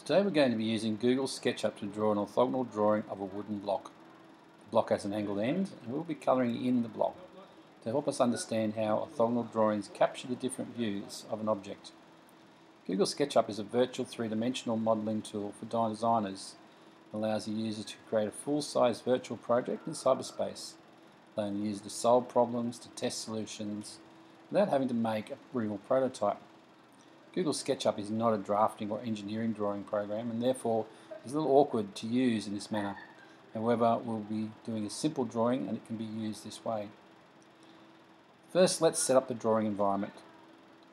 Today we're going to be using Google SketchUp to draw an orthogonal drawing of a wooden block. The block has an angled end and we'll be colouring in the block to help us understand how orthogonal drawings capture the different views of an object. Google SketchUp is a virtual three-dimensional modelling tool for designers. It allows the user to create a full-size virtual project in cyberspace, allowing the user to solve problems, to test solutions, without having to make a real prototype. Google SketchUp is not a drafting or engineering drawing program and therefore is a little awkward to use in this manner. However, we'll be doing a simple drawing and it can be used this way. First, let's set up the drawing environment.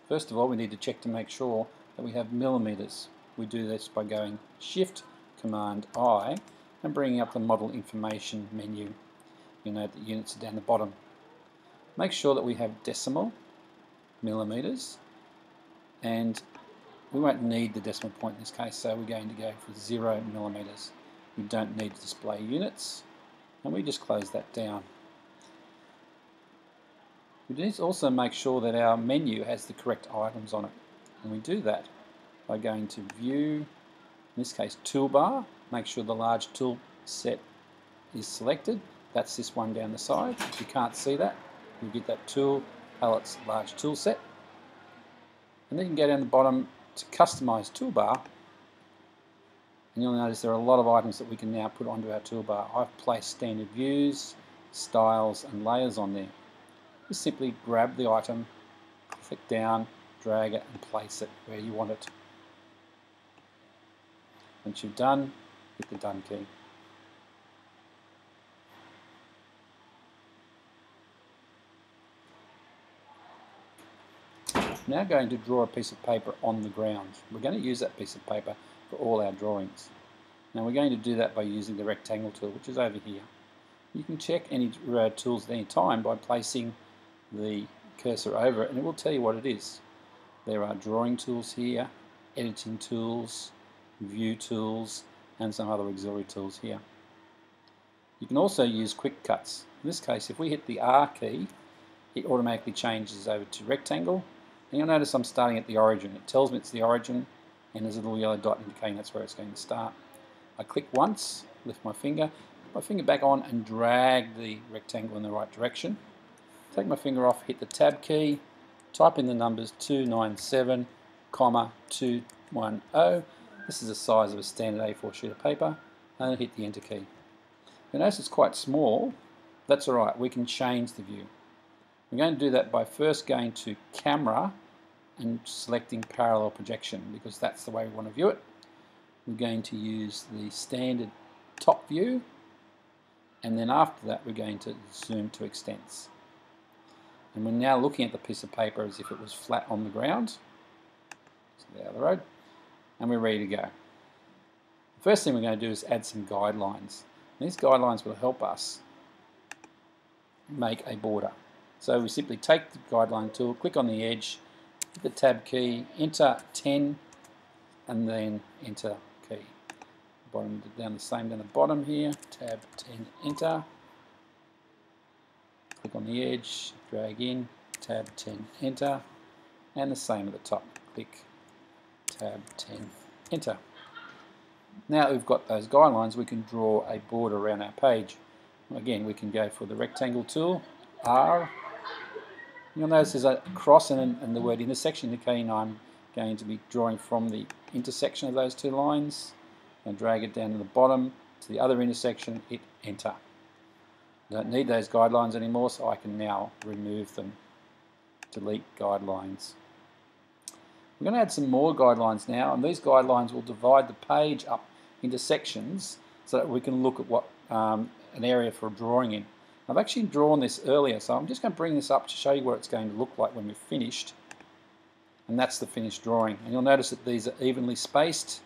First of all, we need to check to make sure that we have millimeters. We do this by going Shift Command I and bringing up the model information menu. You note that units are down the bottom. Make sure that we have decimal, millimeters, and we won't need the decimal point in this case, so we're going to go for 0 millimeters. We don't need to display units, and we just close that down. We need to also make sure that our menu has the correct items on it, and we do that by going to View, in this case Toolbar. Make sure the large tool set is selected. That's this one down the side. If you can't see that, you get that tool, palettes, large tool set. And then you can go down the bottom to Customize Toolbar, and you'll notice there are a lot of items that we can now put onto our toolbar. I've placed standard views, styles and layers on there. Just simply grab the item, click down, drag it and place it where you want it. Once you've done, hit the Done key. Now going to draw a piece of paper on the ground. We're going to use that piece of paper for all our drawings. Now we're going to do that by using the rectangle tool, which is over here. You can check any tools at any time by placing the cursor over it and it will tell you what it is. There are drawing tools here, editing tools, view tools and some other auxiliary tools here. You can also use quick cuts. In this case, if we hit the R key, it automatically changes over to rectangle. And you'll notice I'm starting at the origin. It tells me it's the origin and there's a little yellow dot indicating that's where it's going to start. I click once, lift my finger, put my finger back on and drag the rectangle in the right direction. Take my finger off, hit the Tab key, type in the numbers 297, 210. This is the size of a standard A4 sheet of paper, and hit the Enter key. You'll notice it's quite small. That's alright, we can change the view. We're going to do that by first going to Camera and selecting Parallel Projection because that's the way we want to view it. We're going to use the standard top view and then after that we're going to zoom to extents. And we're now looking at the piece of paper as if it was flat on the ground. So down the road and we're ready to go. The first thing we're going to do is add some guidelines. And these guidelines will help us make a border. So we simply take the guideline tool, click on the edge, hit the Tab key, enter 10, and then enter key. Bottom down the same down the bottom here, Tab 10, enter. Click on the edge, drag in, Tab 10, enter, and the same at the top. Click, Tab 10, enter. Now that we've got those guidelines, we can draw a border around our page. Again, we can go for the rectangle tool, R. You'll notice there's a cross and the word intersection indicating I'm going to be drawing from the intersection of those two lines. And drag it down to the bottom to the other intersection, hit enter. I don't need those guidelines anymore, so I can now remove them. Delete guidelines. We're going to add some more guidelines now, and these guidelines will divide the page up into sections so that we can look at what an area for drawing in. I've actually drawn this earlier, so I'm just going to bring this up to show you what it's going to look like when we've finished. And that's the finished drawing. And you'll notice that these are evenly spaced.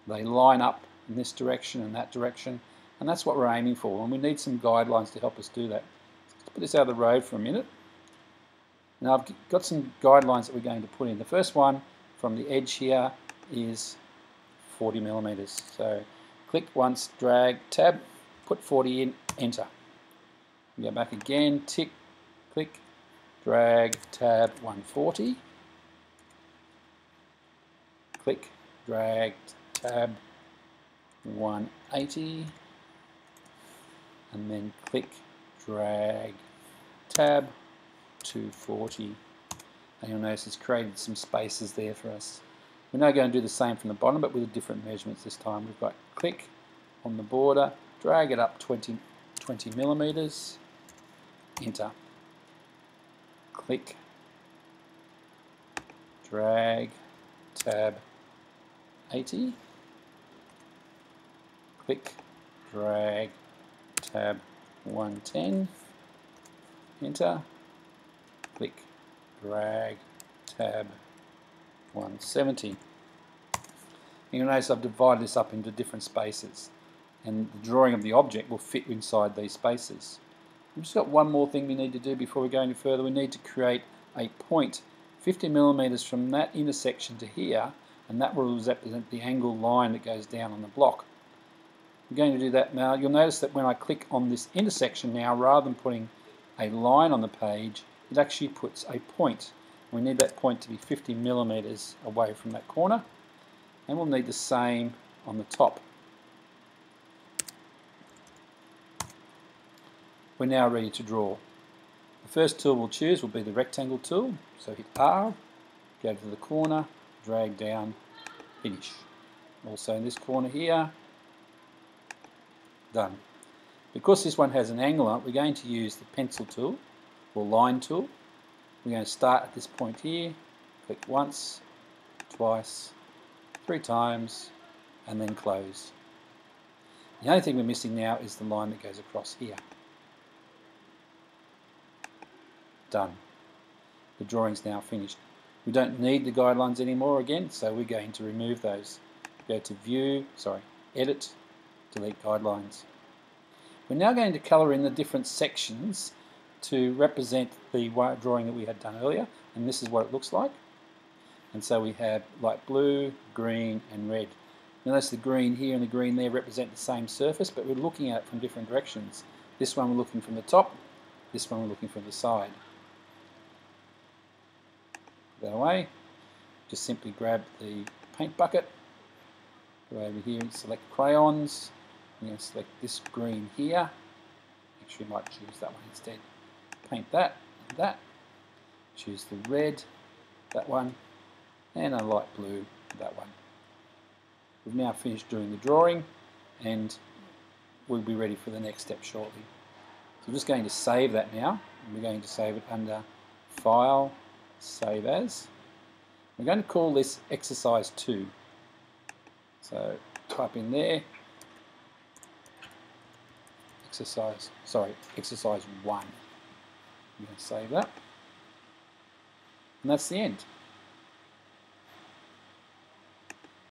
They line up in this direction and that direction. And that's what we're aiming for. And we need some guidelines to help us do that. Let's put this out of the road for a minute. Now I've got some guidelines that we're going to put in. The first one from the edge here is 40 millimeters. So click once, drag, tab, put 40 in, enter. Go back again, tick, click, drag, tab 140, click, drag, tab tab 180, and then click, drag, tab 240. And you'll notice it's created some spaces there for us. We're now going to do the same from the bottom, but with different measurements this time. We've got click on the border, drag it up 20 millimeters, enter. Click, drag, tab 80, click, drag, tab 110, enter, click, drag, tab 170. You'll notice I've divided this up into different spaces, and the drawing of the object will fit inside these spaces. We've just got one more thing we need to do before we go any further. We need to create a point 50 millimeters from that intersection to here, and that will represent the angle line that goes down on the block. I'm going to do that now. You'll notice that when I click on this intersection now, rather than putting a line on the page, it actually puts a point. We need that point to be 50 millimeters away from that corner, and we'll need the same on the top. We're now ready to draw. The first tool we'll choose will be the rectangle tool, so hit R, go to the corner, drag down, finish. Also in this corner here, done. Because this one has an angle on it, we're going to use the pencil tool, or line tool. We're going to start at this point here, click once, twice, 3 times, and then close. The only thing we're missing now is the line that goes across here. Done. The drawing's now finished. We don't need the guidelines anymore again, so we're going to remove those. Go to Edit, Delete Guidelines. We're now going to colour in the different sections to represent the drawing that we had done earlier, and this is what it looks like. And so we have light blue, green and red. Notice the green here and the green there represent the same surface, but we're looking at it from different directions. This one we're looking from the top, this one we're looking from the side. Put that away. Just simply grab the paint bucket, go over here and select crayons. I'm going to select this green here. Actually, I might choose that one instead. Paint that and that. Choose the red, that one, and a light blue, that one. We've now finished doing the drawing, and we'll be ready for the next step shortly. So I'm just going to save that now. We're going to save it under File, Save As. We're going to call this exercise 2. So type in there, exercise 1. I'm going to save that. And that's the end.